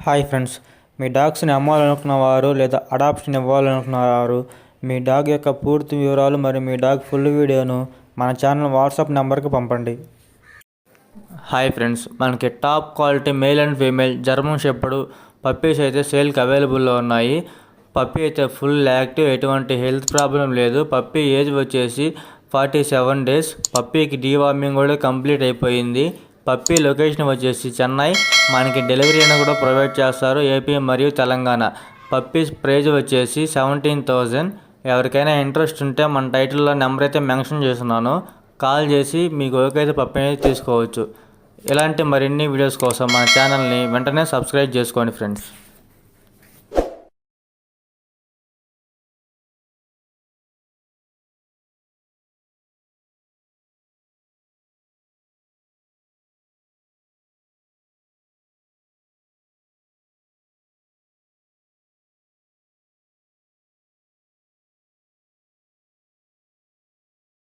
Hi friends, మీ డాగ్స్ని అమ్మాలనుకున్నవారు లేదా adoption ఇవ్వాలనుకున్నవారు మీ dog యొక్క పూర్తి వివరాలు మరియు మీ డాగ్ ఫుల్ వీడియోను మన ఛానల్ వాట్సాప్ నెంబర్కి పంపండి. హాయ్ ఫ్రెండ్స్, మనకి top quality male and female German shepherd puppies అయితే సేల్కి అవైలబుల్లో ఉన్నాయి. పప్పీ అయితే ఫుల్ యాక్టివ్, ఎటువంటి హెల్త్ ప్రాబ్లం లేదు. పప్పీ ఏజ్ వచ్చేసి 47 days. పప్పీకి డీవార్మింగ్ కూడా కంప్లీట్ అయిపోయింది. పప్పీ లొకేషన్ వచ్చేసి చెన్నై. మనకి డెలివరీ అయినా కూడా ప్రొవైడ్ చేస్తారు, ఏపీ మరియు తెలంగాణ. పప్పీ ప్రైజ్ వచ్చేసి 17,000. ఎవరికైనా ఇంట్రెస్ట్ ఉంటే మన టైటిల్లో నెంబర్ అయితే మెన్షన్ చేస్తున్నాను, కాల్ చేసి మీకు ఓకే అయితే పప్పీ అనేది తీసుకోవచ్చు. ఇలాంటి మరిన్ని వీడియోస్ కోసం మన ఛానల్ని వెంటనే సబ్స్క్రైబ్ చేసుకోండి ఫ్రెండ్స్.